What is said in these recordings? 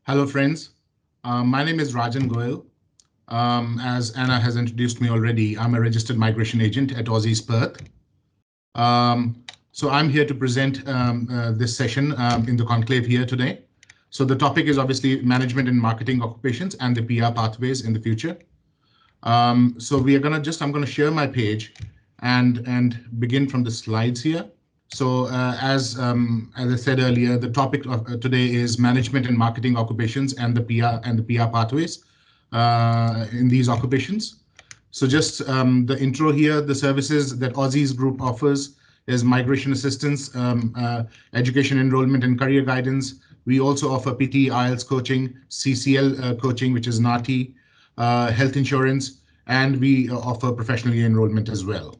Hello, friends. My name is 𝐻𝐚𝐬𝐞𝐦𝐞 Goel. As Anna has introduced me already, I'm a registered migration agent at Aussizz Perth. So I'm here to present this session in the conclave here today. So the topic is obviously management and marketing occupations and the PR pathways in the future. So I'm gonna share my page and begin from the slides here. So as I said earlier, the topic of today is management and marketing occupations and the PR pathways in these occupations. So just the intro here, the services that Aussizz Group offers is migration assistance, education enrollment and career guidance. We also offer PT, IELTS coaching, CCL coaching, which is NATI, health insurance, and we offer professional enrollment as well.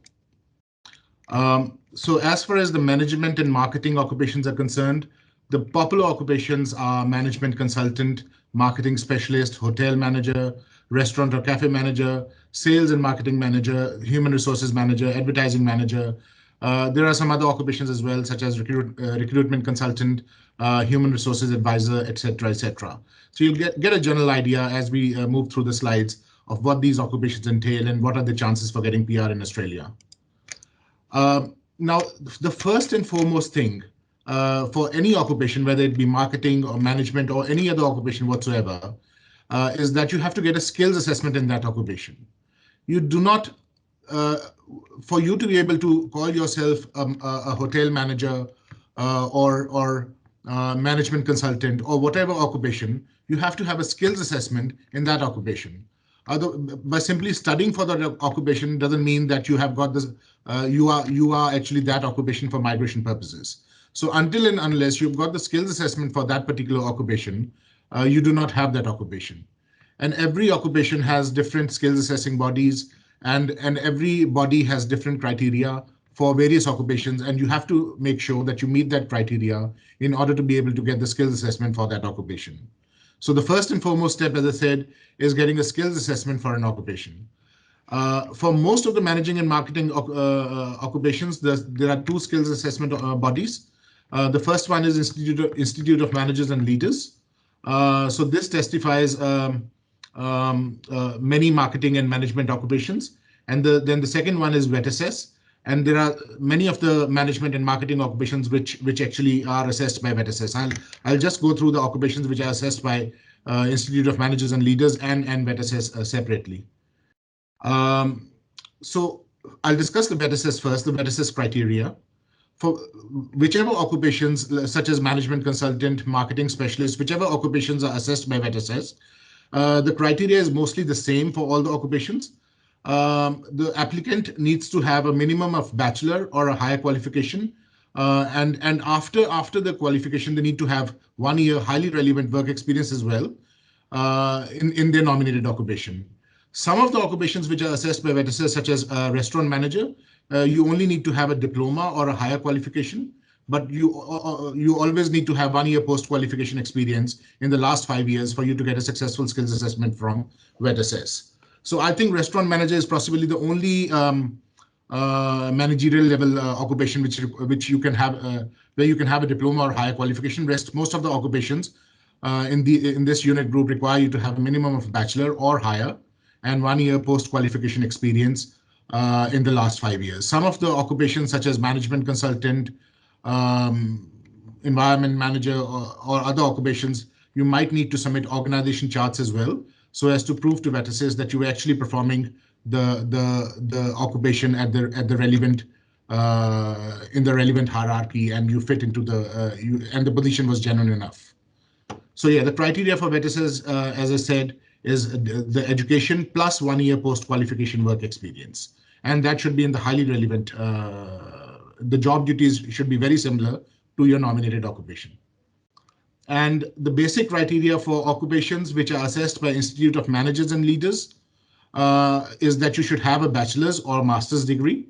So as far as the management and marketing occupations are concerned, the popular occupations are management consultant, marketing specialist, hotel manager, restaurant or cafe manager, sales and marketing manager, human resources manager, advertising manager. There are some other occupations as well, such as recruitment consultant, human resources advisor, etc., etc. So you'll get a general idea as we move through the slides of what these occupations entail and what are the chances for getting PR in Australia. Now, the first and foremost thing for any occupation, whether it be marketing or management or any other occupation whatsoever, is that you have to get a skills assessment in that occupation. You do not, for you to be able to call yourself a hotel manager or management consultant or whatever occupation, you have to have a skills assessment in that occupation. By simply studying for that occupation doesn't mean that you have got this. You are actually that occupation for migration purposes. So until and unless you've got the skills assessment for that particular occupation, you do not have that occupation. And every occupation has different skills assessing bodies, and every body has different criteria for various occupations, and you have to make sure that you meet that criteria in order to be able to get the skills assessment for that occupation. So the first and foremost step, as I said, is getting a skills assessment for an occupation. For most of the managing and marketing occupations, there are two skills assessment bodies. The first one is Institute of Managers and Leaders. So this testifies many marketing and management occupations. And then the second one is VETASSES. And there are many of the management and marketing occupations which actually are assessed by VETASSES. I'll just go through the occupations which are assessed by Institute of Managers and Leaders and VETASSES separately. So I'll discuss the VETASSES first, the VETASSES criteria. For whichever occupations, such as management consultant, marketing specialist, whichever occupations are assessed by VETASSES, the criteria is mostly the same for all the occupations. The applicant needs to have a minimum of bachelor or a higher qualification. And after the qualification, they need to have 1 year highly relevant work experience as well in their nominated occupation. Some of the occupations which are assessed by VETASSES, such as restaurant manager, you only need to have a diploma or a higher qualification, but you always need to have 1 year post-qualification experience in the last 5 years for you to get a successful skills assessment from VETASSES. So I think restaurant manager is possibly the only managerial level occupation which you can have where you can have a diploma or higher qualification. Most of the occupations in this unit group require you to have a minimum of bachelor or higher and 1 year post-qualification experience in the last 5 years. Some of the occupations, such as management consultant, environment manager, or other occupations, you might need to submit organization charts as well, so as to prove to VETASSES that you were actually performing the occupation at the relevant in the relevant hierarchy, and you fit into and the position was genuine enough. So yeah, the criteria for VETASSES, as I said, is the education plus 1 year post-qualification work experience. And that should be in the highly relevant, the job duties should be very similar to your nominated occupation. And the basic criteria for occupations which are assessed by Institute of Managers and Leaders is that you should have a bachelor's or master's degree,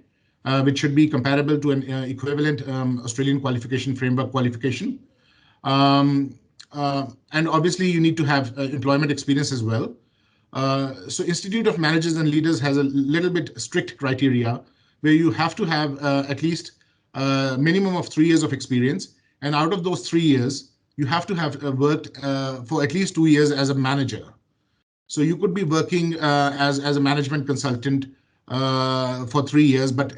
which should be comparable to an equivalent Australian qualification framework qualification. And obviously you need to have employment experience as well. So Institute of Managers and Leaders has a little bit strict criteria where you have to have at least a minimum of 3 years of experience. And out of those 3 years, you have to have worked for at least 2 years as a manager. So you could be working as a management consultant for 3 years, but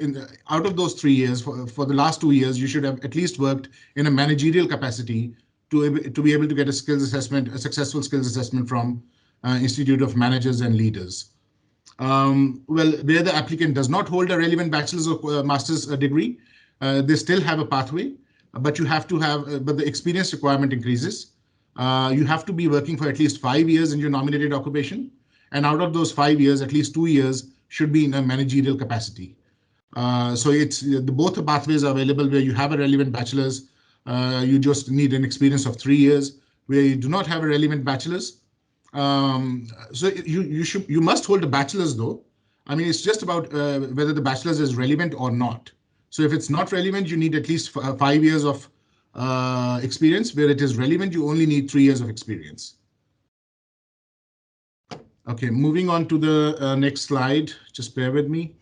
out of those 3 years, for the last 2 years, you should have at least worked in a managerial capacity to be able to get a skills assessment, a successful skills assessment from Institute of Managers and Leaders. Well, where the applicant does not hold a relevant bachelor's or master's degree, they still have a pathway, but you have to have, but the experience requirement increases. You have to be working for at least 5 years in your nominated occupation. And out of those 5 years, at least 2 years should be in a managerial capacity. So both the pathways are available where you have a relevant bachelor's. You just need an experience of 3 years. Where you do not have a relevant bachelor's, so you must hold a bachelor's though. I mean, it's just about whether the bachelor's is relevant or not. So if it's not relevant, you need at least 5 years of experience. Where it is relevant, you only need 3 years of experience. Okay, moving on to the next slide. Just bear with me.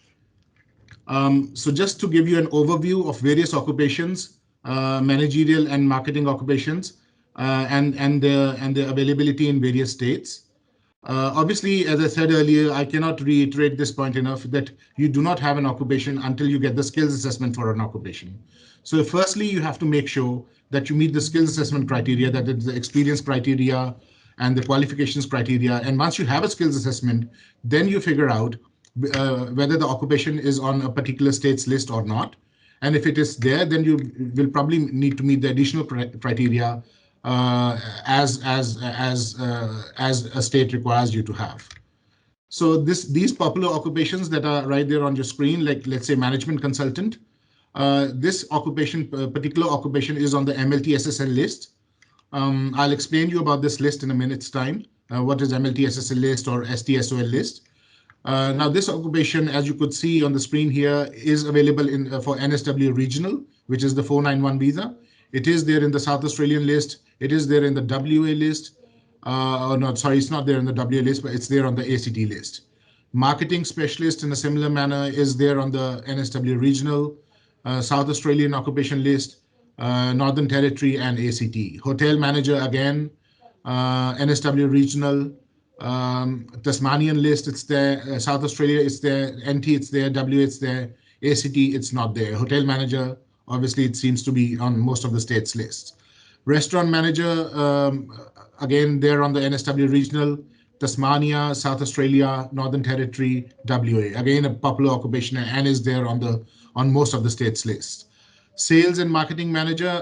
So just to give you an overview of various occupations, managerial and marketing occupations, and the availability in various states. Obviously, as I said earlier, I cannot reiterate this point enough that you do not have an occupation until you get the skills assessment for an occupation. So firstly, you have to make sure that you meet the skills assessment criteria, that is the experience criteria and the qualifications criteria. And once you have a skills assessment, then you figure out whether the occupation is on a particular state's list or not. And if it is there, then you will probably need to meet the additional criteria as a state requires you to have. So these popular occupations that are right there on your screen, like let's say management consultant, this occupation, particular occupation, is on the MLT-SSL list. I'll explain you about this list in a minute's time. What is MLT-SSL list or STSOL list? Now this occupation, as you could see on the screen here, is available for NSW regional, which is the 491 visa. It is there in the South Australian list. It is there in the WA list. No, sorry, it's not there in the WA list, but it's there on the ACT list. Marketing specialist in a similar manner is there on the NSW regional, South Australian occupation list, Northern Territory and ACT. Hotel manager again, NSW regional, Tasmanian list, it's there. South Australia, it's there. NT, it's there. WA, it's there. ACT, it's not there. Hotel manager, obviously, it seems to be on most of the states' lists. Restaurant manager, again, there on the NSW regional, Tasmania, South Australia, Northern Territory, WA. Again, a popular occupation and is there on most of the states' lists. Sales and marketing manager,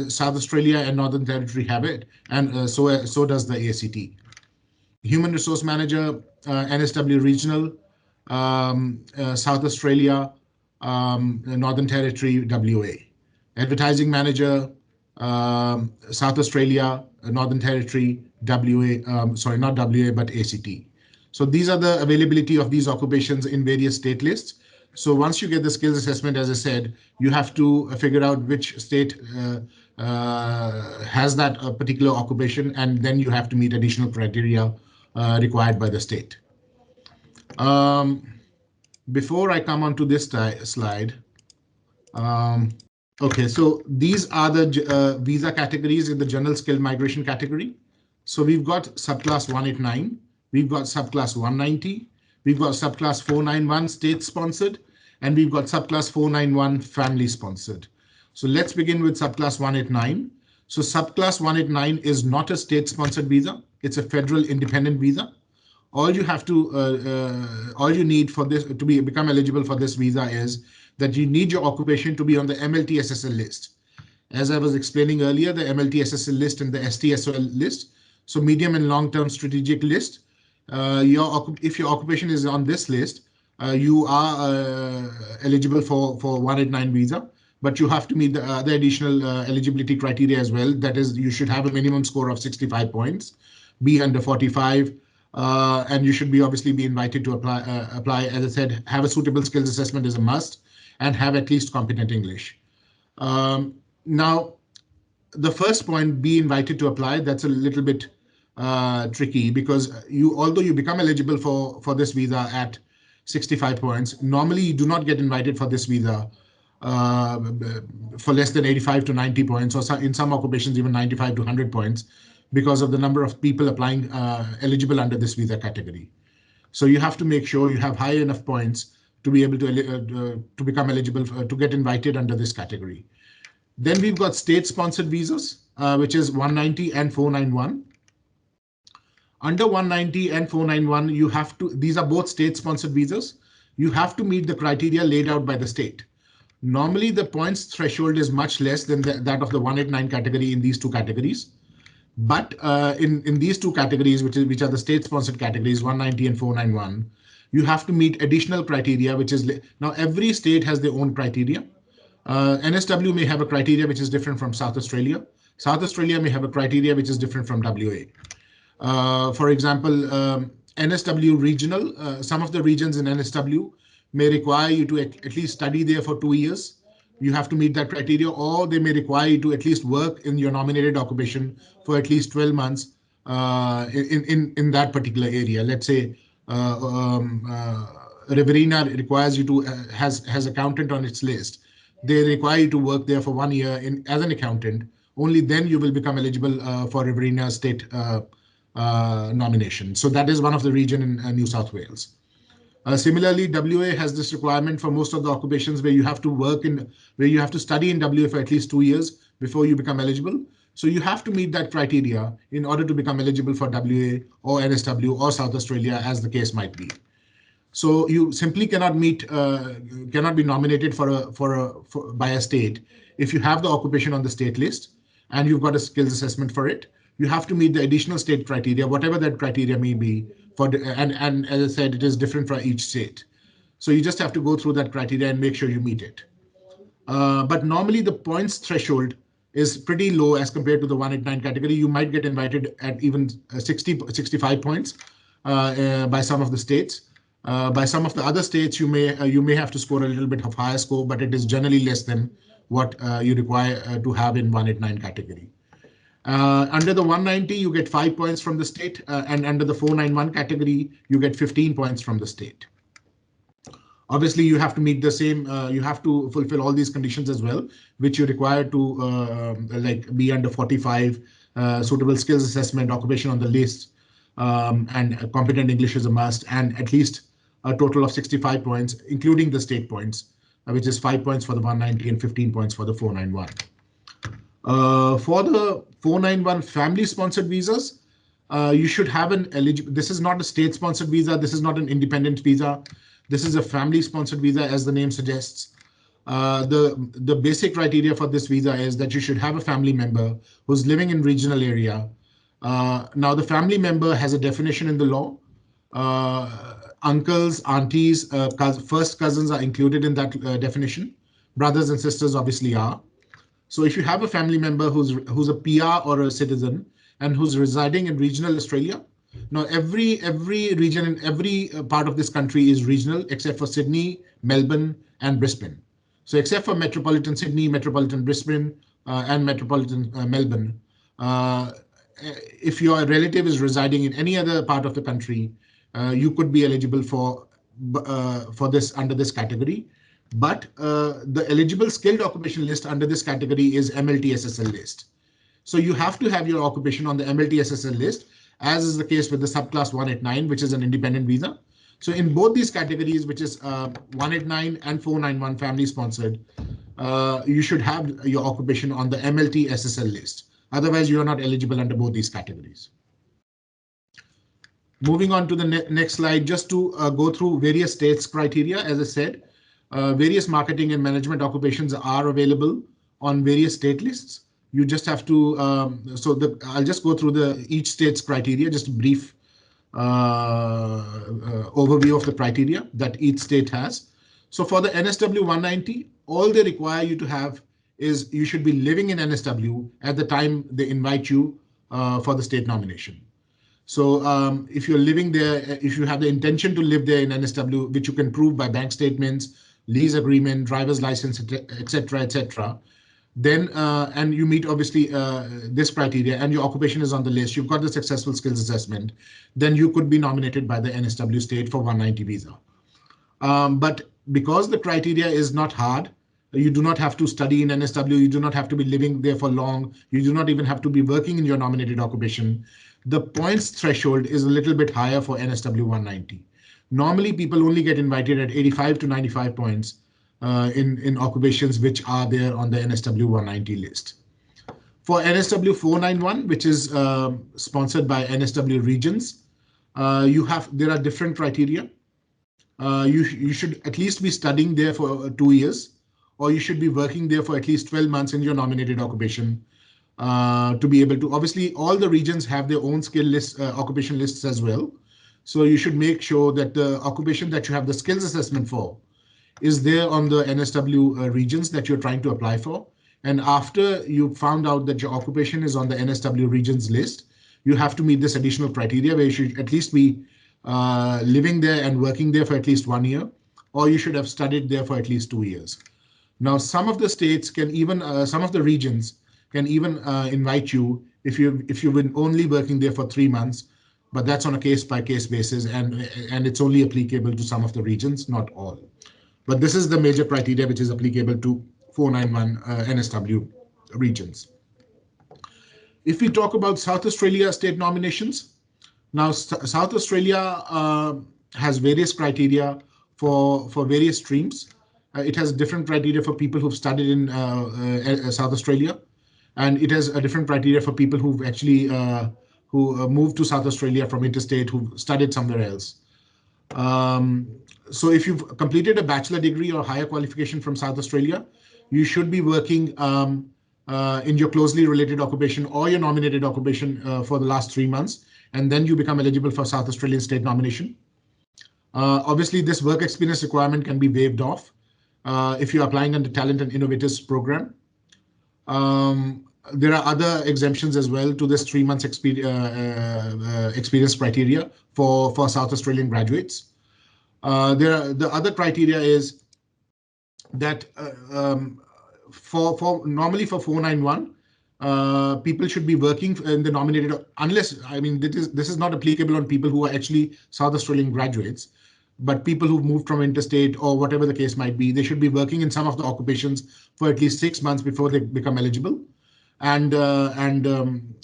South Australia and Northern Territory have it, and so does the ACT. Human resource manager, NSW regional, South Australia, Northern Territory, WA. Advertising manager, South Australia, Northern Territory, WA, sorry, not WA, but ACT. So these are the availability of these occupations in various state lists. So once you get the skills assessment, as I said, you have to figure out which state has that particular occupation, and then you have to meet additional criteria required by the state. Before I come on to this slide, okay, so these are the visa categories in the general skill migration category. So we've got subclass 189, we've got subclass 190, we've got subclass 491 state sponsored, and we've got subclass 491 family sponsored. So let's begin with subclass 189. So subclass 189 is not a state sponsored visa. It's a federal independent visa. All you have to, all you need for this to become eligible for this visa is that you need your occupation to be on the MLT-SSL list. As I was explaining earlier, the MLT-SSL list and the STSOL list. So medium and long-term strategic list. If your occupation is on this list, you are eligible for 189 visa, but you have to meet the other additional eligibility criteria as well. That is, you should have a minimum score of 65 points, be under 45, and you should obviously be invited to apply. As I said, have a suitable skills assessment is a must, and have at least competent English. Now, the first point, be invited to apply, that's a little bit tricky, because although you become eligible for this visa at 65 points, normally you do not get invited for this visa for less than 85 to 90 points, or in some occupations even 95 to 100 points, because of the number of people applying eligible under this visa category. So you have to make sure you have high enough points to be able to become eligible to get invited under this category. Then we've got state-sponsored visas, which is 190 and 491. Under 190 and 491, you have to, these are both state-sponsored visas. You have to meet the criteria laid out by the state. Normally, the points threshold is much less than that of the 189 category in these two categories. But in these two categories, which are the state-sponsored categories, 190 and 491, you have to meet additional criteria, which is, now every state has their own criteria. NSW may have a criteria which is different from South Australia. South Australia may have a criteria which is different from WA. For example, NSW regional, some of the regions in NSW may require you to at least study there for 2 years. You have to meet that criteria, or they may require you to at least work in your nominated occupation for at least 12 months in that particular area. Let's say Riverina requires you to has accountant on its list. They require you to work there for 1 year as an accountant. Only then you will become eligible for Riverina state nomination. So that is one of the region in New South Wales. Similarly, WA has this requirement for most of the occupations where you have to work where you have to study in WA for at least 2 years before you become eligible. So you have to meet that criteria in order to become eligible for WA or NSW or South Australia, as the case might be. So you simply cannot be nominated by a state if you have the occupation on the state list and you've got a skills assessment for it. You have to meet the additional state criteria, whatever that criteria may be, and as I said, it is different for each state. So you just have to go through that criteria and make sure you meet it. But normally the points threshold is pretty low as compared to the 189 category. You might get invited at even 65 points by some of the states. By some of the other states, you may have to score a little bit of higher score, but it is generally less than what you require to have in 189 category. Under the 190, you get 5 points from the state, and under the 491 category, you get 15 points from the state. Obviously, you have to meet the same, you have to fulfill all these conditions as well, which you require to be under 45, suitable skills assessment, occupation on the list, and competent English is a must, and at least a total of 65 points, including the state points, which is 5 points for the 190 and 15 points for the 491. For the 491 family-sponsored visas, you should have an eligible. This is not a state-sponsored visa. This is not an independent visa. This is a family-sponsored visa, as the name suggests. The basic criteria for this visa is that you should have a family member who's living in regional area. Now, the family member has a definition in the law. Uncles, aunties, first cousins are included in that definition. Brothers and sisters obviously are. So if you have a family member who's a PR or a citizen and who's residing in regional Australia, now every region in every part of this country is regional except for Sydney, Melbourne, and Brisbane. So except for metropolitan Sydney, metropolitan Brisbane, and metropolitan Melbourne, if your relative is residing in any other part of the country, you could be eligible for this under this category. But the eligible skilled occupation list under this category is MLT-SSL list. So you have to have your occupation on the MLT-SSL list, as is the case with the subclass 189, which is an independent visa. So in both these categories, which is 189 and 491 family sponsored, you should have your occupation on the MLT-SSL list. Otherwise, you are not eligible under both these categories. Moving on to the next slide, just to go through various states' criteria. As I said, various marketing and management occupations are available on various state lists. You just have to, I'll just go through each state's criteria, just a brief overview of the criteria that each state has. So for the NSW 190, all they require you to have is you should be living in NSW at the time they invite you for the state nomination. So if you're living there, if you have the intention to live there in NSW, which you can prove by bank statements, lease agreement, driver's license, etc., then and you meet obviously this criteria and your occupation is on the list, you've got the successful skills assessment, then you could be nominated by the NSW state for 190 visa. But because the criteria is not hard, You do not have to study in NSW. You do not have to be living there for long. You do not even have to be working in your nominated occupation. The points threshold is a little bit higher for NSW 190. Normally, people only get invited at 85 to 95 points in occupations which are there on the NSW 190 list. For NSW 491, which is sponsored by NSW regions, there are different criteria. You should at least be studying there for 2 years, or you should be working there for at least 12 months in your nominated occupation to be able to. Obviously, all the regions have their own skill list, occupation lists as well. So you should make sure that the occupation that you have the skills assessment for is there on the NSW regions that you're trying to apply for. And after you found out that your occupation is on the NSW regions list, you have to meet this additional criteria where you should at least be living there and working there for at least 1 year, or you should have studied there for at least 2 years. Now, some of the states can even, some of the regions can even invite you if you've been only working there for 3 months, but that's on a case-by-case basis, and it's only applicable to some of the regions, not all. But this is the major criteria which is applicable to 491 NSW regions. If we talk about South Australia state nominations, now South Australia has various criteria for various streams. It has different criteria for people who've studied in South Australia, and it has a different criteria for people who've actually moved to South Australia from interstate, who've studied somewhere else. So if you've completed a bachelor degree or higher qualification from South Australia, you should be working in your closely related occupation or your nominated occupation for the last 3 months, and then you become eligible for South Australian state nomination. Obviously, this work experience requirement can be waived off if you're applying under Talent and Innovators program. There are other exemptions as well to this 3 months experience criteria for South Australian graduates. The other criteria is that normally for 491, people should be working in the nominated, unless, I mean, this is not applicable on people who are actually South Australian graduates, but people who've moved from interstate or whatever the case might be, they should be working in some of the occupations for at least 6 months before they become eligible. And in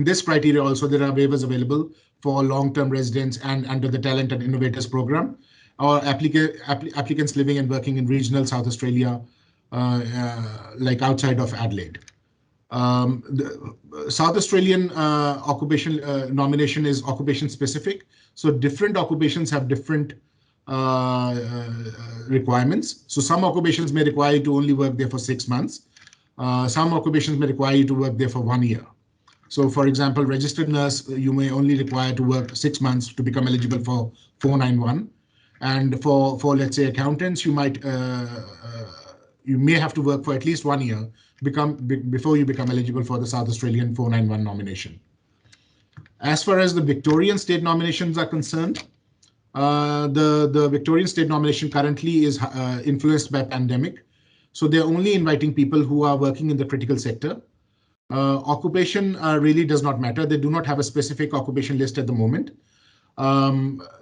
this criteria also, there are waivers available for long-term residents and under the Talent and Innovators program, or applicants living and working in regional South Australia, like outside of Adelaide. The South Australian occupation nomination is occupation specific. So different occupations have different requirements. So some occupations may require you to only work there for 6 months. Some occupations may require you to work there for 1 year. So for example, registered nurse, you may only require to work 6 months to become eligible for 491. And for let's say accountants, you may have to work for at least 1 year before you become eligible for the South Australian 491 nomination. As far as the Victorian state nominations are concerned, the Victorian state nomination currently is influenced by pandemic. So they're only inviting people who are working in the critical sector. Occupation really does not matter. They do not have a specific occupation list at the moment.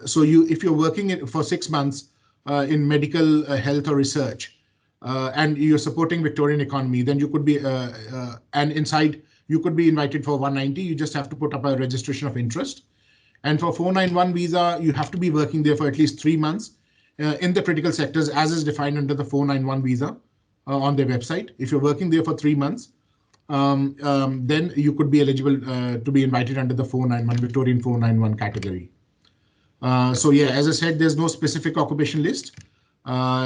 So if you're working for 6 months in medical, health or research, and you're supporting Victorian economy, then you could be, and inside you could be invited for 190. You just have to put up a registration of interest. And for 491 visa, you have to be working there for at least 3 months in the critical sectors as is defined under the 491 visa on their website. If you're working there for 3 months, then you could be eligible to be invited under the 491 Victorian 491 category. So yeah, as I said, there's no specific occupation list.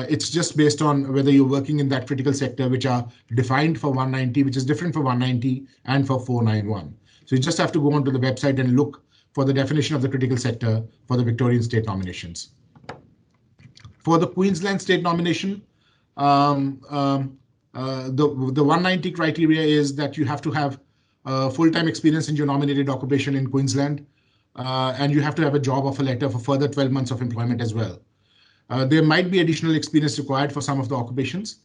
It's just based on whether you're working in that critical sector, which are defined for 190, which is different for 190 and for 491. So you just have to go onto the website and look for the definition of the critical sector for the Victorian state nominations. For the Queensland state nomination, the 190 criteria is that you have to have full-time experience in your nominated occupation in Queensland, and you have to have a job offer letter for further 12 months of employment as well. There might be additional experience required for some of the occupations.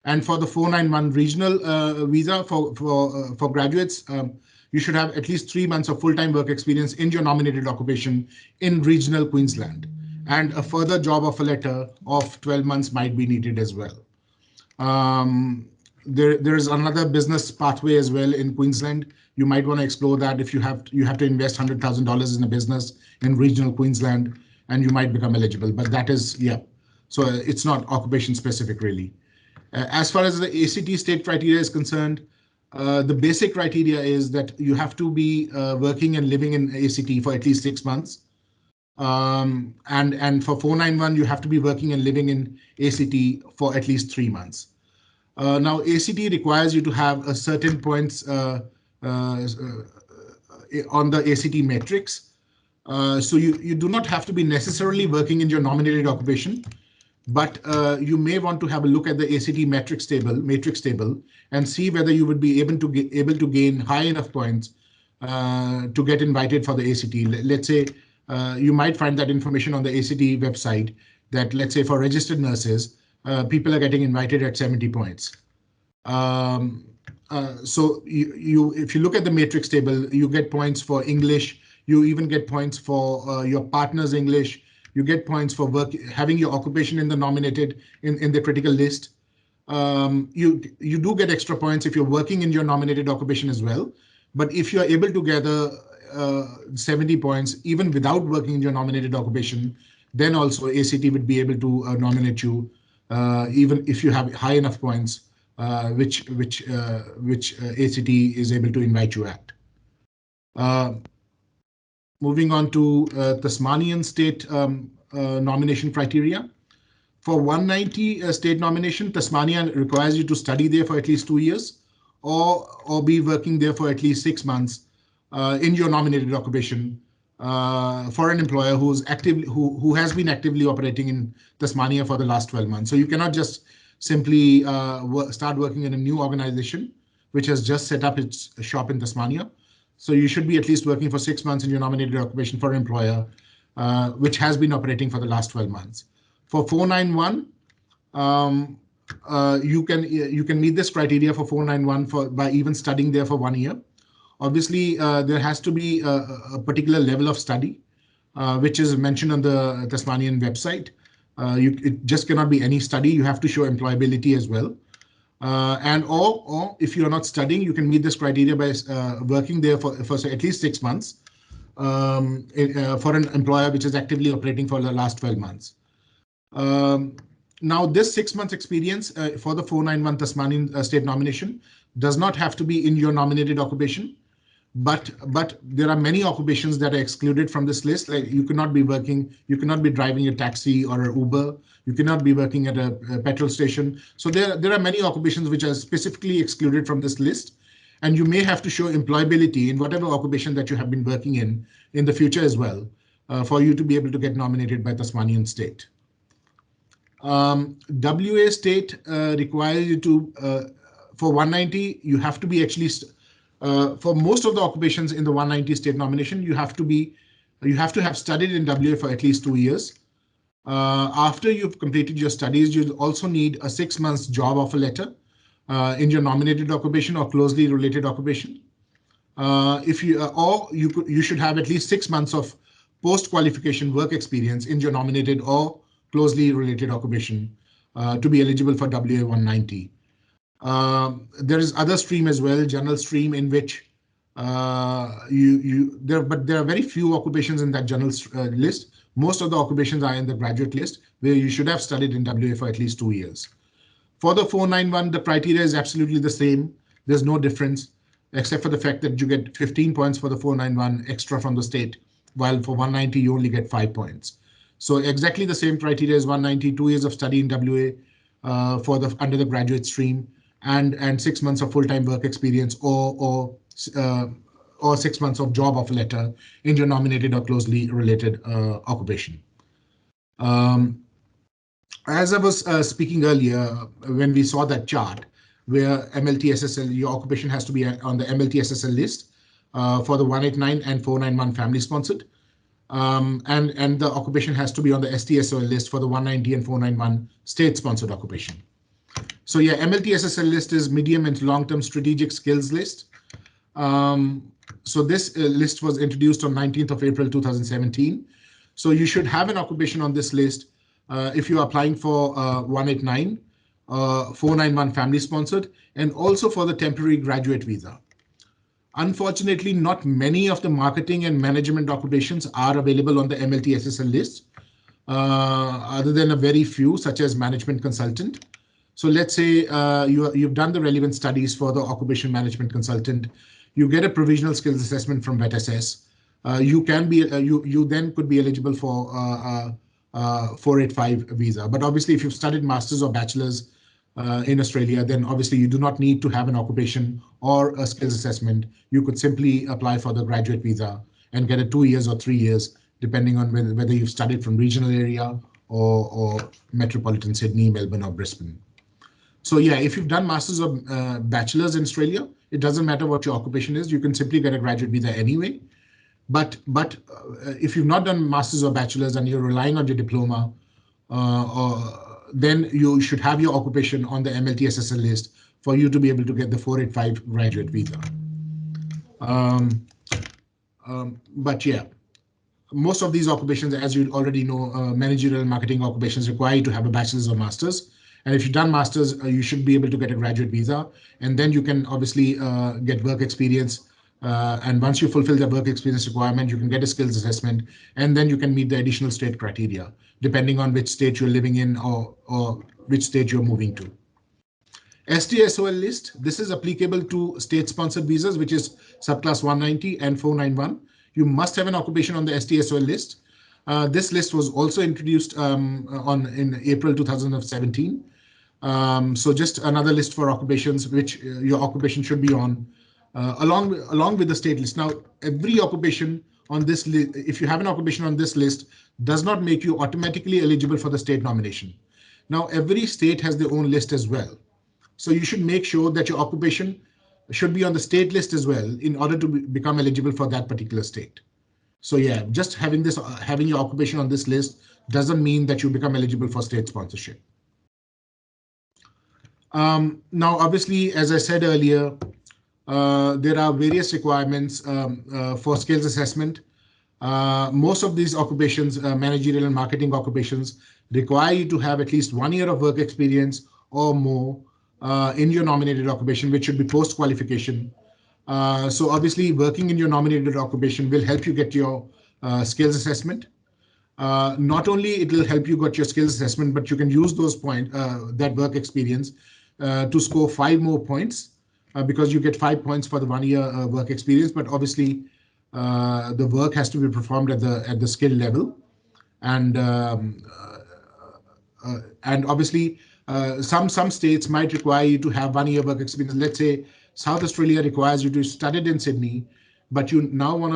And for the 491 regional visa for graduates, you should have at least 3 months of full-time work experience in your nominated occupation in regional Queensland. And a further job offer letter of 12 months might be needed as well. There is another business pathway as well in Queensland. You might want to explore that. If you have to invest $100,000 in a business in regional Queensland, and you might become eligible. But that is, yeah. So it's not occupation specific really. As far as the ACT state criteria is concerned, the basic criteria is that you have to be working and living in ACT for at least 6 months. And for 491, you have to be working and living in ACT for at least 3 months. Now, ACT requires you to have a certain points on the ACT matrix. So you do not have to be necessarily working in your nominated occupation, but you may want to have a look at the ACT matrix table and see whether you would be able to gain high enough points to get invited for the ACT. Let's say you might find that information on the ACT website that, let's say, for registered nurses, people are getting invited at 70 points. So if you look at the matrix table, you get points for English. You even get points for your partner's English. You get points for having your occupation in the nominated in the critical list. You do get extra points if you're working in your nominated occupation as well. But if you're able to gather 70 points even without working in your nominated occupation, then also ACT would be able to nominate you even if you have high enough points, which ACT is able to invite you at. Moving on to Tasmanian state nomination criteria. For 190 state nomination, Tasmania requires you to study there for at least 2 years or be working there for at least 6 months in your nominated occupation for an employer who has been actively operating in Tasmania for the last 12 months. So you cannot just simply start working in a new organization which has just set up its shop in Tasmania. So you should be at least working for 6 months in your nominated occupation for an employer which has been operating for the last 12 months. For 491, you can meet this criteria for 491 by even studying there for 1 year. Obviously, there has to be a particular level of study, which is mentioned on the Tasmanian website. It just cannot be any study. You have to show employability as well. Or if you are not studying, you can meet this criteria by working there for at least 6 months for an employer which is actively operating for the last 12 months. Now, this 6 months experience for the 491 Tasmanian state nomination does not have to be in your nominated occupation, but there are many occupations that are excluded from this list. Like you cannot be driving a taxi or an Uber. You cannot be working at a petrol station. So there are many occupations which are specifically excluded from this list, and you may have to show employability in whatever occupation that you have been working in the future as well, for you to be able to get nominated by Tasmanian state. WA state requires you to, for 190, you have to be actually, for most of the occupations in the 190 state nomination, you have to have studied in WA for at least 2 years. After you've completed your studies, you'll also need a 6 months job offer letter in your nominated occupation or closely related occupation. You should have at least 6 months of post-qualification work experience in your nominated or closely related occupation to be eligible for WA 190. There is other stream as well, general stream, in which there are very few occupations in that general list. Most of the occupations are in the graduate list, where you should have studied in WA for at least 2 years. For the 491, the criteria is absolutely the same. There's no difference, except for the fact that you get 15 points for the 491 extra from the state, while for 190 you only get 5 points. So exactly the same criteria as 190, 2 years of study in WA under the graduate stream, and 6 months of full-time work experience or 6 months of job offer letter in your nominated or closely related occupation. As I was speaking earlier, when we saw that chart where MLT-SSL, your occupation has to be on the MLT-SSL list for the 189 and 491 family sponsored, and the occupation has to be on the STSOL list for the 190 and 491 state sponsored occupation. So yeah, MLT-SSL list is medium and long-term strategic skills list. So this list was introduced on 19th of April 2017. So you should have an occupation on this list if you are applying for 189 491 family sponsored, and also for the temporary graduate visa. Unfortunately, not many of the marketing and management occupations are available on the MLT SSL list, other than a very few, such as management consultant. So let's say you've done the relevant studies for the occupation management consultant. You get a provisional skills assessment from VETASSES. You then could be eligible for 485 visa. But obviously, if you've studied masters or bachelors in Australia, then obviously you do not need to have an occupation or a skills assessment. You could simply apply for the graduate visa and get a 2 years or 3 years, depending on whether you've studied from regional area or metropolitan Sydney, Melbourne, or Brisbane. So yeah, if you've done masters or bachelors in Australia, it doesn't matter what your occupation is. You can simply get a graduate visa anyway. But if you've not done masters or bachelors and you're relying on your diploma, then you should have your occupation on the MLT SSL list for you to be able to get the 485 graduate visa. But yeah, most of these occupations, as you already know, managerial and marketing occupations require you to have a bachelor's or master's. And if you've done masters, you should be able to get a graduate visa. And then you can obviously get work experience. And once you fulfill the work experience requirement, you can get a skills assessment, and then you can meet the additional state criteria, depending on which state you're living in or which state you're moving to. STSOL list, this is applicable to state-sponsored visas, which is subclass 190 and 491. You must have an occupation on the STSOL list. This list was also introduced in April 2017. So just another list for occupations which your occupation should be on, along with the state list. Now, every occupation on this list, if you have an occupation on this list, does not make you automatically eligible for the state nomination. Now, every state has their own list as well. So you should make sure that your occupation should be on the state list as well in order to become eligible for that particular state. So yeah, just having your occupation on this list doesn't mean that you become eligible for state sponsorship. Now, obviously, as I said earlier, there are various requirements for skills assessment. Most of these occupations, managerial and marketing occupations, require you to have at least 1 year of work experience or more in your nominated occupation, which should be post-qualification. So obviously, working in your nominated occupation will help you get your skills assessment. Not only it will help you get your skills assessment, but you can use those points, that work experience, to score 5 more points, because you get 5 points for the 1 year work experience. But obviously, the work has to be performed at the skill level, and obviously, some states might require you to have 1 year work experience. Let's say South Australia requires you to study in Sydney, but you now want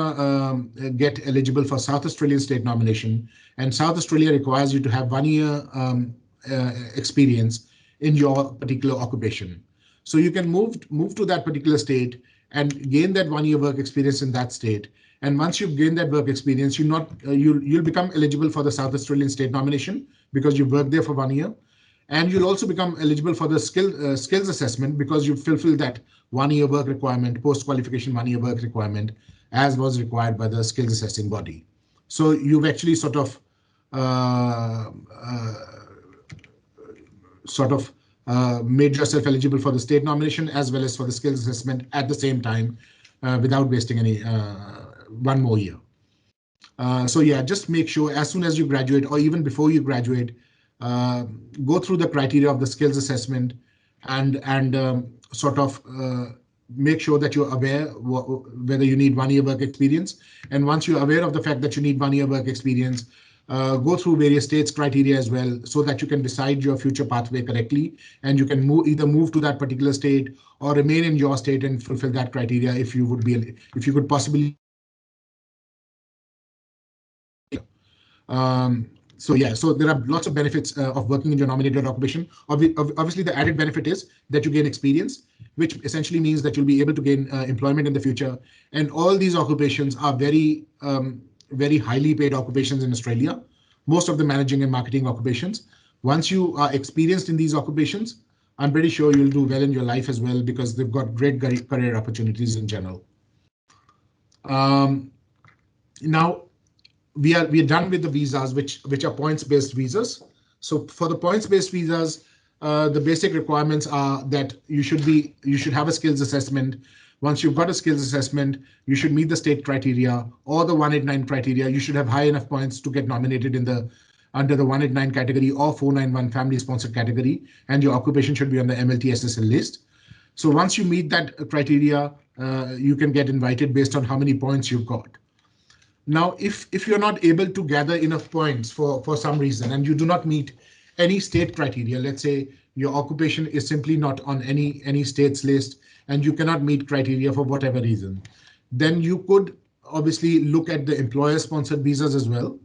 to get eligible for South Australian state nomination, and South Australia requires you to have 1 year experience in your particular occupation. So you can move to that particular state and gain that 1 year work experience in that state. And once you've gained that work experience, you'll become eligible for the South Australian state nomination because you've worked there for 1 year. And you'll also become eligible for the skills assessment because you've fulfilled that 1 year work requirement, post-qualification 1 year work requirement, as was required by the skills assessing body. So you've actually sort of made yourself eligible for the state nomination as well as for the skills assessment at the same time, without wasting any 1 more year. So yeah, just make sure as soon as you graduate or even before you graduate, go through the criteria of the skills assessment and make sure that you're aware whether you need 1 year work experience. And once you're aware of the fact that you need 1 year work experience, go through various states criteria as well, so that you can decide your future pathway correctly, and you can either move to that particular state or remain in your state and fulfill that criteria if you could possibly. So yeah, so there are lots of benefits of working in your nominated occupation. Obviously, the added benefit is that you gain experience, which essentially means that you'll be able to gain employment in the future. And all these occupations are very, very highly paid occupations in Australia. Most of the managing and marketing occupations. Once you are experienced in these occupations, I'm pretty sure you'll do well in your life as well, because they've got great career opportunities in general. Now, we are done with the visas which are points-based visas. So for the points-based visas, the basic requirements are that you should have a skills assessment. Once you've got a skills assessment, you should meet the state criteria or the 189 criteria. You should have high enough points to get nominated under the 189 category or 491 family sponsored category, and your occupation should be on the MLT-SSL list. So once you meet that criteria, you can get invited based on how many points you've got. Now, if you're not able to gather enough points for some reason and you do not meet any state criteria, let's say your occupation is simply not on any state's list and you cannot meet criteria for whatever reason, then you could obviously look at the employer-sponsored visas as well.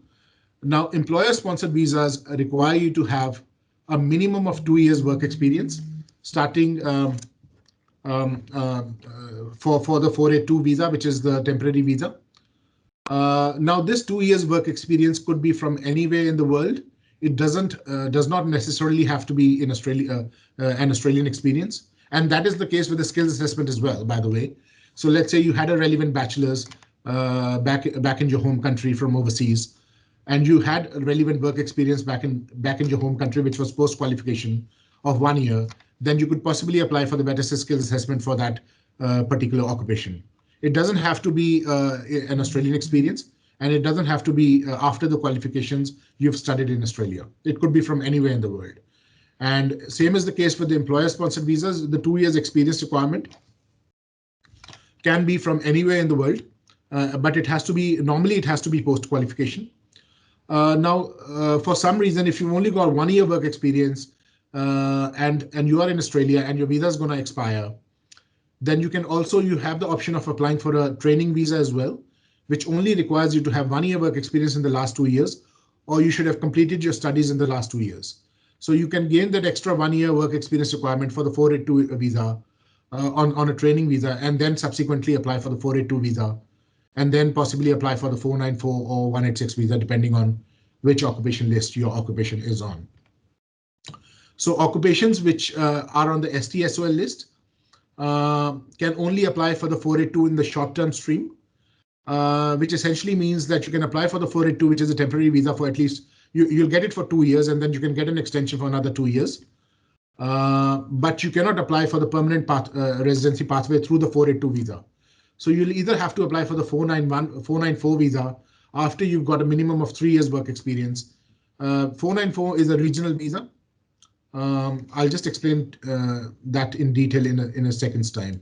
Now, employer-sponsored visas require you to have a minimum of 2 years work experience, starting for the 482 visa, which is the temporary visa. Now, this 2 years work experience could be from anywhere in the world. It does not necessarily have to be in Australia, an Australian experience. And that is the case with the skills assessment as well, by the way. So let's say you had a relevant bachelor's back in your home country from overseas, and you had a relevant work experience back in your home country, which was post-qualification of 1 year, then you could possibly apply for the VETASSESS skills assessment for that particular occupation. It doesn't have to be an Australian experience, and it doesn't have to be after the qualifications you've studied in Australia. It could be from anywhere in the world. And same is the case with the employer-sponsored visas. The 2 years experience requirement can be from anywhere in the world, but normally it has to be post-qualification. Now, for some reason, if you've only got 1 year work experience and you are in Australia and your visa is going to expire, then you have the option of applying for a training visa as well, which only requires you to have 1 year work experience in the last 2 years, or you should have completed your studies in the last 2 years. So you can gain that extra 1 year work experience requirement for the 482 visa on a training visa, and then subsequently apply for the 482 visa, and then possibly apply for the 494 or 186 visa, depending on which occupation list your occupation is on. So occupations which are on the STSOL list can only apply for the 482 in the short-term stream, which essentially means that you can apply for the 482, which is a temporary visa for at least, you'll get it for 2 years, and then you can get an extension for another 2 years. But you cannot apply for the permanent residency pathway through the 482 visa. So you'll either have to apply for the 494 visa after you've got a minimum of 3 years work experience. 494 is a regional visa. I'll just explain that in detail in a second's time.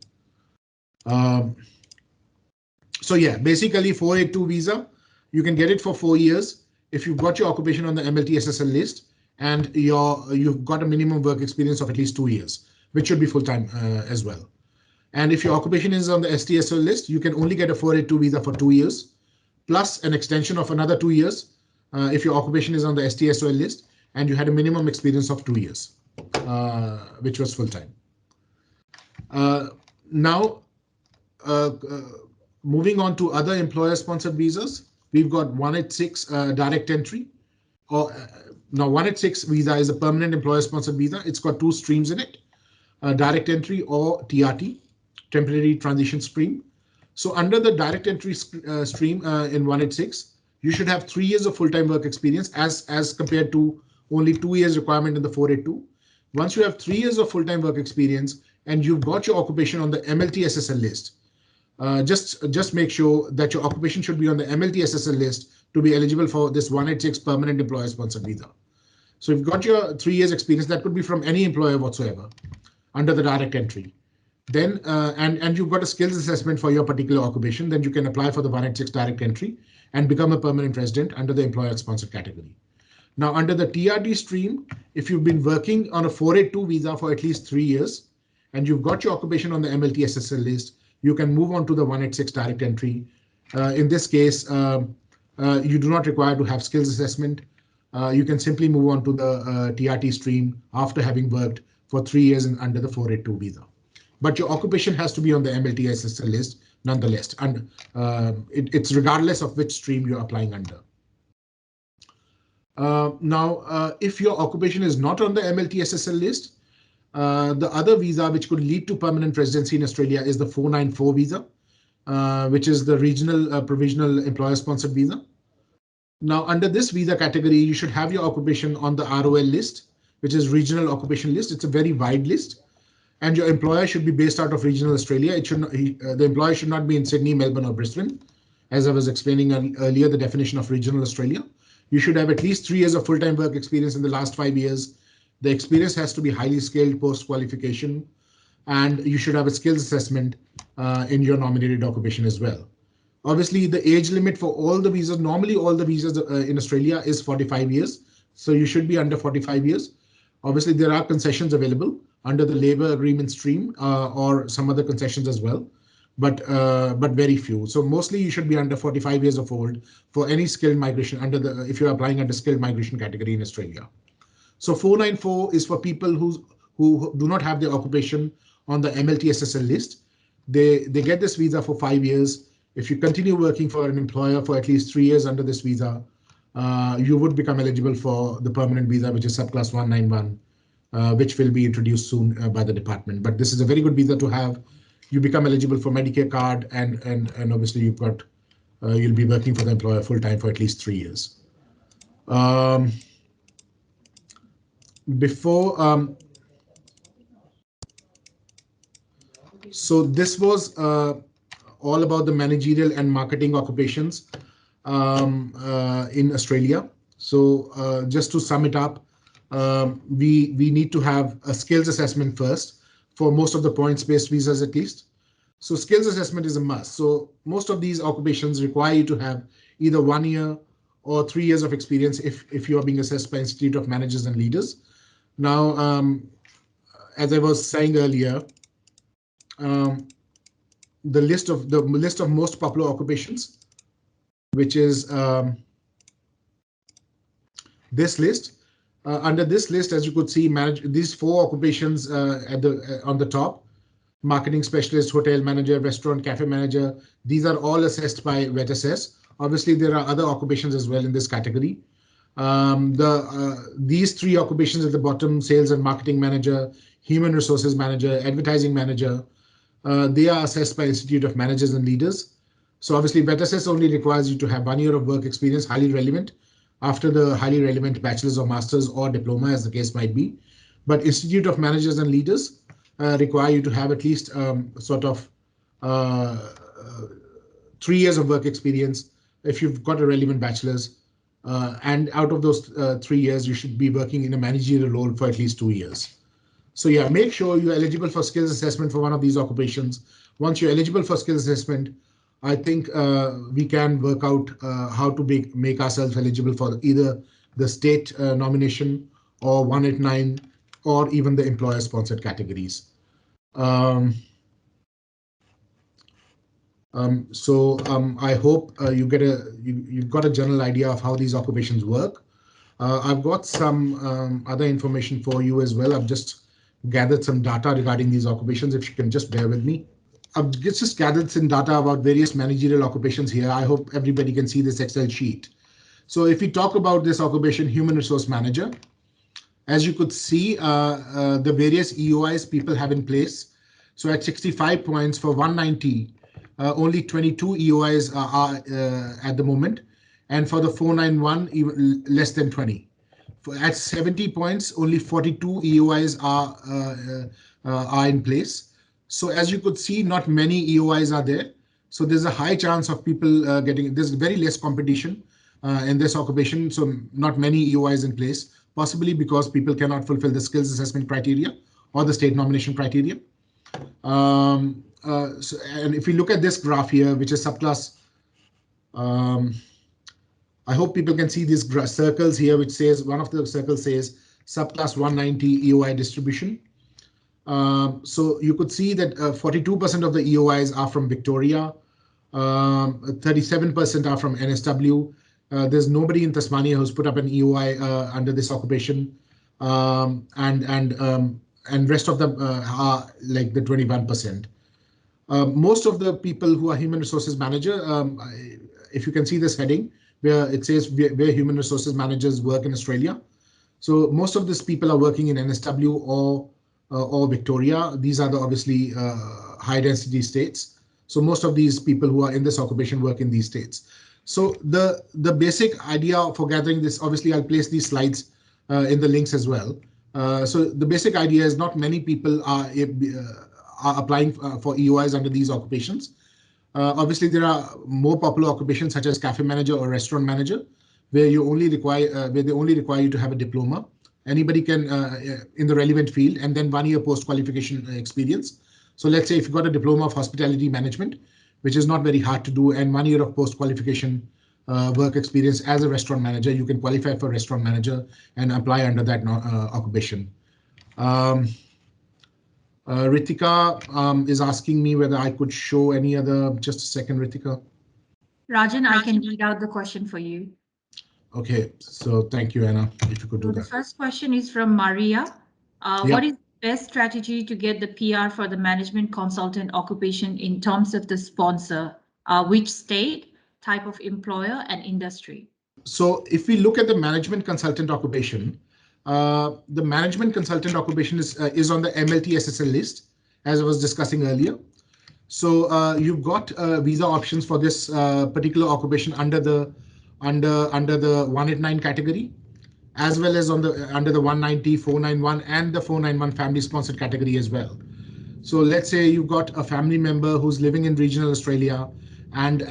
So yeah, basically 482 visa, you can get it for 4 years if you've got your occupation on the MLT-SSL list and you've got a minimum work experience of at least 2 years, which should be full-time as well. And if your occupation is on the STSOL list, you can only get a 482 visa for 2 years, plus an extension of another 2 years if your occupation is on the STSOL list and you had a minimum experience of 2 years, which was full-time. Now, moving on to other employer-sponsored visas, we've got 186 direct entry. Now, 186 visa is a permanent employer-sponsored visa. It's got 2 streams in it, direct entry or TRT, temporary transition stream. So under the direct entry stream in 186, you should have 3 years of full-time work experience as compared to only 2 years requirement in the 482. Once you have 3 years of full-time work experience and you've got your occupation on the MLT-SSL list, just make sure that your occupation should be on the MLT-SSL list to be eligible for this 186 permanent employer-sponsored visa. So if you've got your 3 years experience, that could be from any employer whatsoever under the direct entry. Then and you've got a skills assessment for your particular occupation, then you can apply for the 186 direct entry and become a permanent resident under the employer-sponsored category. Now, under the TRT stream, if you've been working on a 482 visa for at least 3 years and you've got your occupation on the MLT-SSL list, you can move on to the 186 direct entry. In this case, you do not require to have skills assessment. You can simply move on to the TRT stream after having worked for 3 years under the 482 visa. But your occupation has to be on the MLT-SSL list nonetheless, and it's regardless of which stream you're applying under. Now, if your occupation is not on the MLT-SSL list, the other visa which could lead to permanent residency in Australia is the 494 visa, which is the regional provisional employer-sponsored visa. Now, under this visa category, you should have your occupation on the ROL list. which is regional occupation list. It's a very wide list, and your employer should be based out of regional Australia. It should not, the employer should not be in Sydney, Melbourne, or Brisbane. As I was explaining earlier, the definition of regional Australia. You should have at least 3 years of full-time work experience in the last 5 years. The experience has to be highly skilled post-qualification, and you should have a skills assessment in your nominated occupation as well. Obviously, the age limit for all the visas, normally all the visas in Australia is 45 years. So you should be under 45 years. Obviously, there are concessions available under the labor agreement stream or some other concessions as well, but very few. So mostly you should be under 45 years of old for any skilled migration if you're applying under skilled migration category in Australia. So 494 is for people who do not have their occupation on the MLTSSL list. They get this visa for 5 years. If you continue working for an employer for at least 3 years under this visa, you would become eligible for the permanent visa, which is subclass 191, which will be introduced soon by the department. But this is a very good visa to have. You become eligible for Medicare card, and obviously you'll be working for the employer full time for at least 3 years. So this was all about the managerial and marketing occupations in Australia. So just to sum it up, we need to have a skills assessment first for most of the points-based visas at least. So skills assessment is a must. So most of these occupations require you to have either 1 year or 3 years of experience if you are being assessed by Institute of Managers and Leaders. Now, as I was saying earlier, the list of most popular occupations, which is this list. Under this list, as you could see, these 4 occupations on the top: marketing specialist, hotel manager, restaurant, cafe manager. These are all assessed by VETASSESS. Obviously, there are other occupations as well in this category. These 3 occupations at the bottom: sales and marketing manager, human resources manager, advertising manager. They are assessed by Institute of Managers and Leaders. So obviously, VETASSESS only requires you to have 1 year of work experience, highly relevant, after the highly relevant bachelor's or master's or diploma, as the case might be. But Institute of Managers and Leaders require you to have at least 3 years of work experience if you've got a relevant bachelor's. And out of those 3 years, you should be working in a managerial role for at least 2 years. So yeah, make sure you're eligible for skills assessment for one of these occupations. Once you're eligible for skills assessment, I think we can work out how to make ourselves eligible for either the state nomination or 189 or even the employer-sponsored categories. I hope you've got a general idea of how these occupations work. I've got some other information for you as well. I've just gathered some data regarding these occupations, if you can just bear with me. I've just gathered some data about various managerial occupations here. I hope everybody can see this Excel sheet. So if we talk about this occupation, human resource manager, as you could see, the various EOIs people have in place. So at 65 points for 190, only 22 EOIs are at the moment. And for the 491, even less than 20. At 70 points, only 42 EOIs are in place. So as you could see, not many EOIs are there. So there's a high chance of people there's very less competition in this occupation. So not many EOIs in place, possibly because people cannot fulfill the skills assessment criteria or the state nomination criteria. And if we look at this graph here, which is subclass, I hope people can see these circles here, which says, one of the circles says subclass 190 EOI distribution. So you could see that 42% of the EOIs are from Victoria, 37% are from NSW. There's nobody in Tasmania who's put up an EOI under this occupation, and rest of them are like the 21%. Most of the people who are human resources manager, if you can see this heading, where it says where human resources managers work in Australia. So most of these people are working in NSW or Victoria. These are the obviously high density states. So most of these people who are in this occupation work in these states. So the basic idea for gathering this, obviously I'll place these slides in the links as well. So the basic idea is not many people are applying for EOIs under these occupations. Obviously, there are more popular occupations such as cafe manager or restaurant manager, where they only require you to have a diploma. Anybody can in the relevant field, and then 1 year post-qualification experience. So let's say if you've got a diploma of hospitality management, which is not very hard to do, and 1 year of post-qualification work experience as a restaurant manager, you can qualify for restaurant manager and apply under that occupation. Ritika is asking me whether I could show any other. Just a second, Ritika. Rajan, I can read out the question for you. Okay, so thank you, Anna, if you could do that. The first question is from Maria. What is the best strategy to get the PR for the management consultant occupation in terms of the sponsor? Which state, type of employer, and industry? So if we look at the management consultant occupation, the management consultant occupation is on the MLT SSL list, as I was discussing earlier. So you've got visa options for this particular occupation under the 189 category, as well as under the 190, 491, and the 491 family sponsored category as well. So let's say you've got a family member who's living in regional Australia and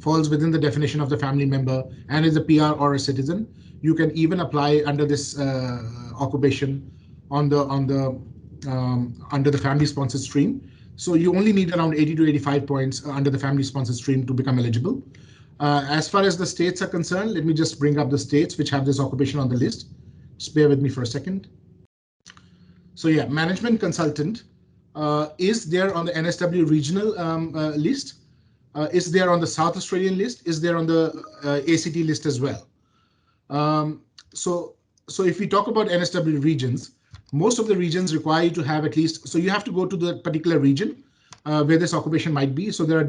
falls within the definition of the family member and is a PR or a citizen. You can even apply under this occupation under the family sponsored stream. So you only need around 80 to 85 points under the family sponsored stream to become eligible. As far as the states are concerned, let me just bring up the states which have this occupation on the list. Just bear with me for a second. So yeah, management consultant is there on the NSW regional list, is there on the South Australian list, is there on the ACT list as well. So if we talk about NSW regions, most of the regions require you to have at least, so you have to go to the particular region where this occupation might be. So there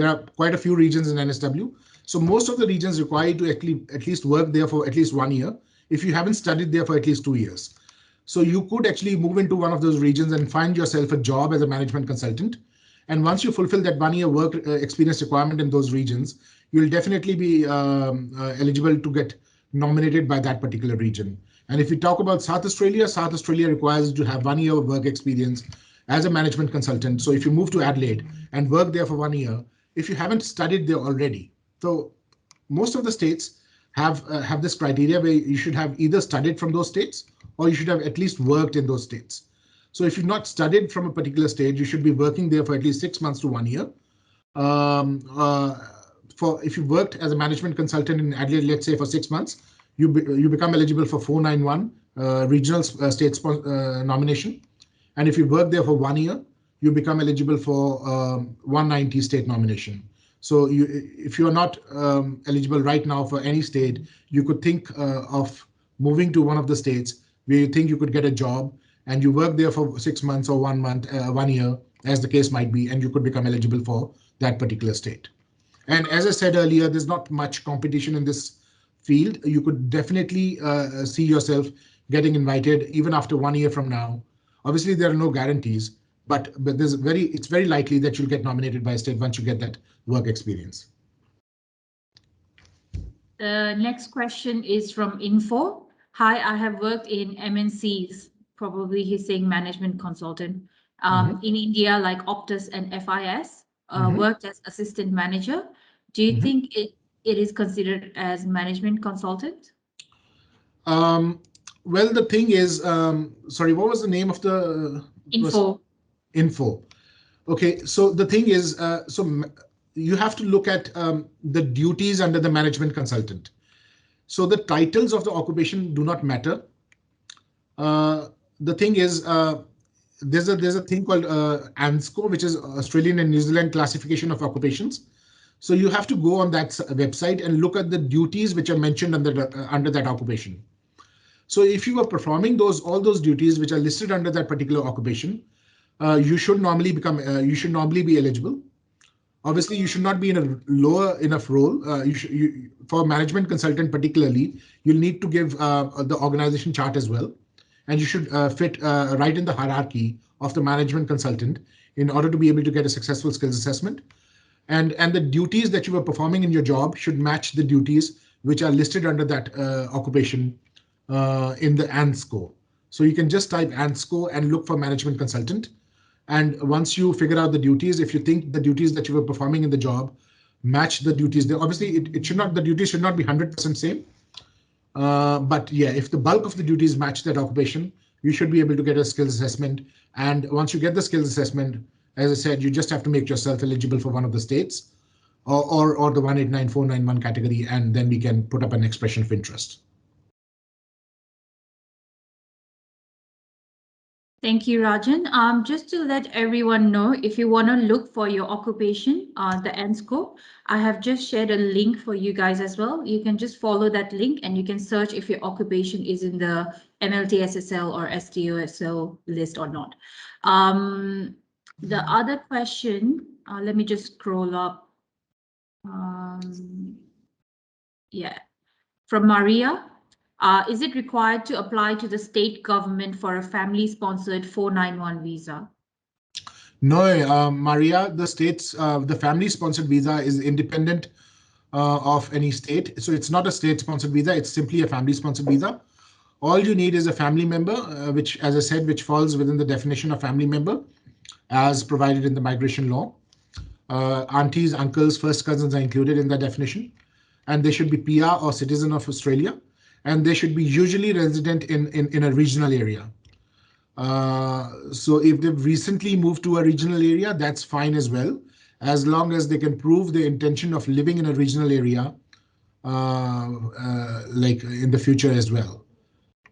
are quite a few regions in NSW. So most of the regions require you to at least work there for at least 1 year if you haven't studied there for at least 2 years. So you could actually move into one of those regions and find yourself a job as a management consultant. And once you fulfill that 1 year work experience requirement in those regions, you'll definitely be eligible to get nominated by that particular region. And if we talk about South Australia requires you to have 1 year of work experience as a management consultant. So if you move to Adelaide and work there for 1 year, if you haven't studied there already, so most of the states have this criteria where you should have either studied from those states or you should have at least worked in those states. So if you've not studied from a particular state, you should be working there for at least 6 months to 1 year. If you worked as a management consultant in Adelaide, let's say for 6 months, you become eligible for 491 regional state nomination. And if you work there for 1 year, you become eligible for 190 state nomination. So if you are not eligible right now for any state, you could think of moving to one of the states where you think you could get a job and you work there for 6 months or 1 month, 1 year, as the case might be, and you could become eligible for that particular state. And as I said earlier, there's not much competition in this field. You could definitely see yourself getting invited even after 1 year from now. Obviously, there are no guarantees, but it's very likely that you'll get nominated by a state once you get that work experience. The next question is from Info. Hi, I have worked in MNCs, probably he's saying management consultant, in India like Optus and FIS, worked as assistant manager. Do you think it is considered as management consultant? Well, the thing is, sorry, what was the name of the Info? Info. Okay, so the thing is, so you have to look at the duties under the management consultant. So the titles of the occupation do not matter. The thing is, there's a thing called ANZCO, which is Australian and New Zealand classification of occupations. So you have to go on that website and look at the duties which are mentioned under that occupation. So if you are performing all those duties which are listed under that particular occupation, you should normally be eligible. Obviously, you should not be in a lower enough role. For management consultant particularly, you'll need to give the organization chart as well. And you should fit right in the hierarchy of the management consultant in order to be able to get a successful skills assessment. And the duties that you are performing in your job should match the duties which are listed under that occupation in the 𝐴NSCO. So you can just type 𝐴NSCO and look for management consultant. And once you figure out the duties, if you think the duties that you were performing in the job match the duties, then obviously it should not, the duties should not be 100% same. But yeah, if the bulk of the duties match that occupation, you should be able to get a skills assessment. And once you get the skills assessment, as I said, you just have to make yourself eligible for one of the states or the 189.491 category, and then we can put up an expression of interest. Thank you, Rajan. Just to let everyone know, if you want to look for your occupation, the 𝐴NSCO, I have just shared a link for you guys as well. You can just follow that link and you can search if your occupation is in the MLTSSL or STOSL list or not. The other question, let me just scroll up. Yeah, from Maria. Is it required to apply to the state government for a family-sponsored 491 visa? No, Maria, the family-sponsored visa is independent of any state. So it's not a state-sponsored visa, it's simply a family-sponsored visa. All you need is a family member, which, as I said, which falls within the definition of family member as provided in the migration law. Aunties, uncles, first cousins are included in that definition, and they should be PR or citizen of Australia, and they should be usually resident in a regional area. So if they've recently moved to a regional area, that's fine as well, as long as they can prove the intention of living in a regional area, like in the future as well.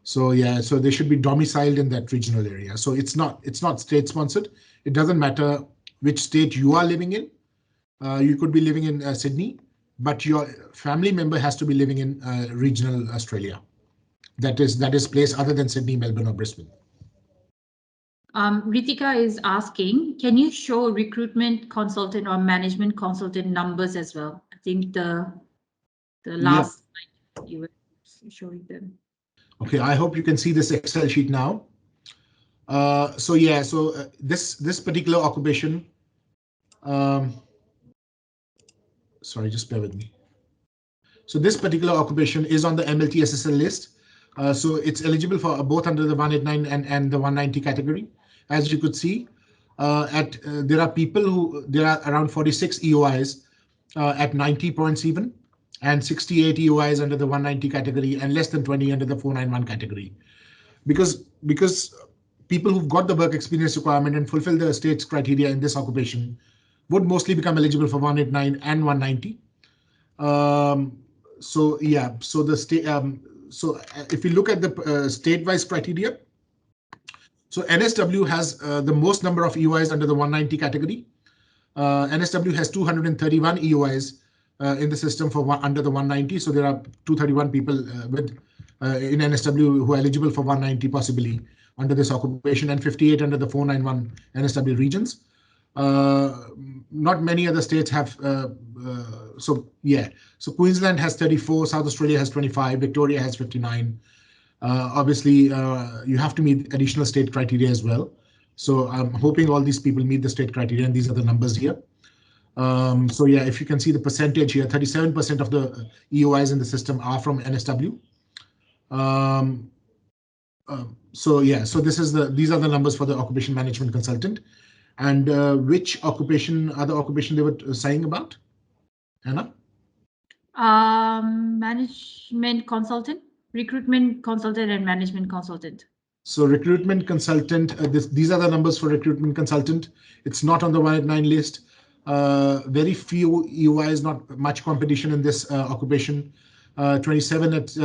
So yeah, so they should be domiciled in that regional area. So it's not state sponsored. It doesn't matter which state you are living in. You could be living in Sydney, but your family member has to be living in regional Australia. That is place other than Sydney, Melbourne, or Brisbane. Ritika is asking, can you show recruitment consultant or management consultant numbers as well? I think the last slide you were showing them. Okay, I hope you can see this Excel sheet now. So yeah, so this particular occupation, sorry, just bear with me. So this particular occupation is on the MLTSSL list. So it's eligible for both under the 189 and the 190 category. As you could see, there are around 46 EOIs at 90 points even, and 68 EOIs under the 190 category, and less than 20 under the 491 category. Because people who've got the work experience requirement and fulfill the state's criteria in this occupation would mostly become eligible for 189 and 190. So yeah, so the state, so if you look at the state-wise criteria, so NSW has the most number of EOIs under the 190 category. NSW has 231 EOIs in the system for under the 190. So there are 231 people in NSW who are eligible for 190 possibly under this occupation, and 58 under the 491 NSW regions. Not many other states have. So yeah, so Queensland has 34, South Australia has 25, Victoria has 59. Obviously, you have to meet additional state criteria as well. So I'm hoping all these people meet the state criteria, and these are the numbers here. So yeah, if you can see the percentage here, 37% of the EOIs in the system are from NSW. So yeah, so these are the numbers for the occupation management consultant. And which other occupation they were saying about, Anna? Management consultant, recruitment consultant, and management consultant. So recruitment consultant, these are the numbers for recruitment consultant. It's not on the 189 list. Very few EOIs, not much competition in this occupation. 27 at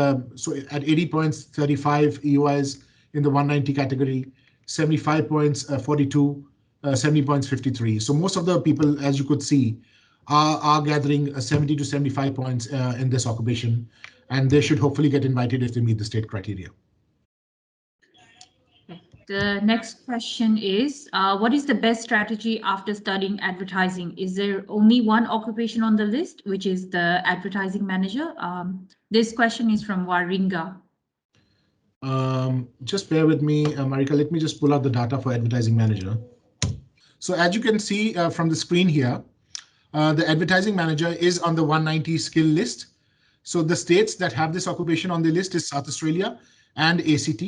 80 points, 35 EOIs in the 190 category, 75 points, 42, 70 points, 53. So most of the people, as you could see, are gathering 70 to 75 points in this occupation, and they should hopefully get invited if they meet the state criteria. The next question is, what is the best strategy after studying advertising? Is there only one occupation on the list, which is the advertising manager? This question is from Waringa. Just bear with me, Marika. Let me just pull out the data for advertising manager. So as you can see from the screen here, the advertising manager is on the 190 skill list. So the states that have this occupation on the list is South Australia, and ACT.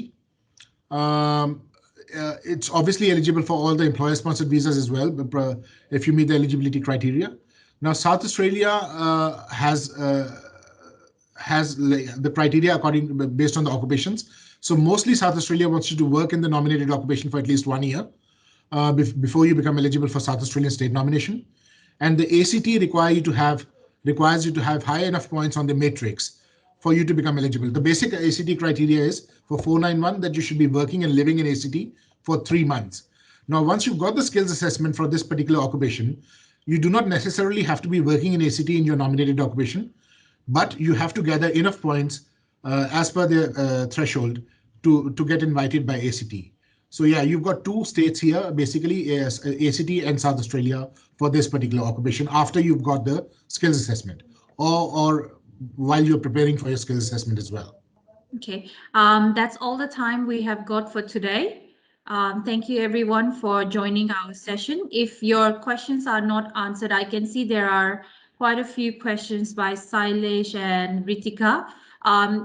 It's obviously eligible for all the employer-sponsored visas as well, but if you meet the eligibility criteria. Now, South Australia has the criteria based on the occupations. So mostly South Australia wants you to work in the nominated occupation for at least 1 year before you become eligible for South Australian state nomination. And the ACT requires you to have high enough points on the matrix for you to become eligible. The basic ACT criteria is for 491 that you should be working and living in ACT for 3 months. Now, once you've got the skills assessment for this particular occupation, you do not necessarily have to be working in ACT in your nominated occupation, but you have to gather enough points as per the threshold to get invited by ACT. So yeah, you've got 2 states here, basically ACT and South Australia for this particular occupation after you've got the skills assessment or while you're preparing for your skills assessment as well. Okay, that's all the time we have got for today. Thank you everyone for joining our session. If your questions are not answered, I can see there are quite a few questions by Sailesh and Ritika.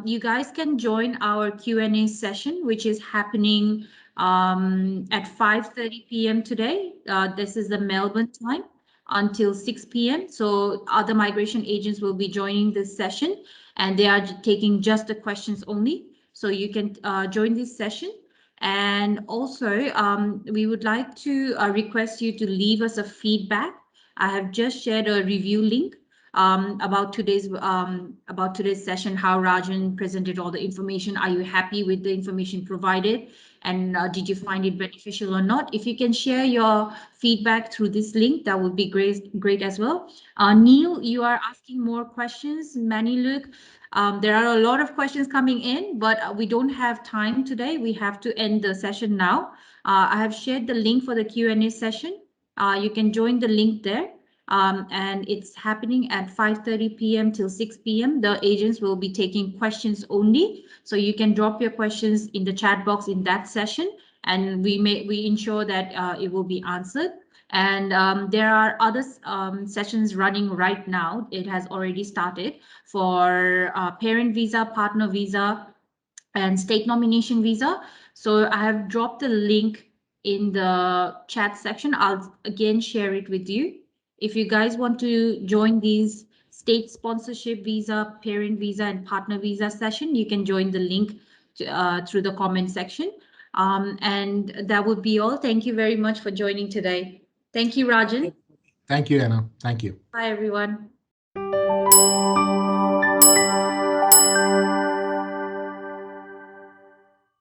You guys can join our Q&A session, which is happening at 5:30 p.m. today. This is the Melbourne time until 6 p.m. So other migration agents will be joining this session and they are taking just the questions only. So you can join this session. And also, we would like to request you to leave us a feedback. I have just shared a review link about today's session, how Rajan presented all the information. Are you happy with the information provided? And did you find it beneficial or not? If you can share your feedback through this link, that would be great as well. Neil, you are asking more questions. Maniluk, there are a lot of questions coming in, but we don't have time today. We have to end the session now. I have shared the link for the Q&A session. You can join the link there. And it's happening at 5:30 p.m. till 6 p.m. The agents will be taking questions only. So you can drop your questions in the chat box in that session, and we ensure that it will be answered. And there are other sessions running right now. It has already started for parent visa, partner visa, and state nomination visa. So I have dropped the link in the chat section. I'll again share it with you. If you guys want to join these state sponsorship visa, parent visa, and partner visa session, you can join the link through the comment section. And that would be all. Thank you very much for joining today. Thank you, Rajan. Thank you, Anna. Thank you. Bye, everyone.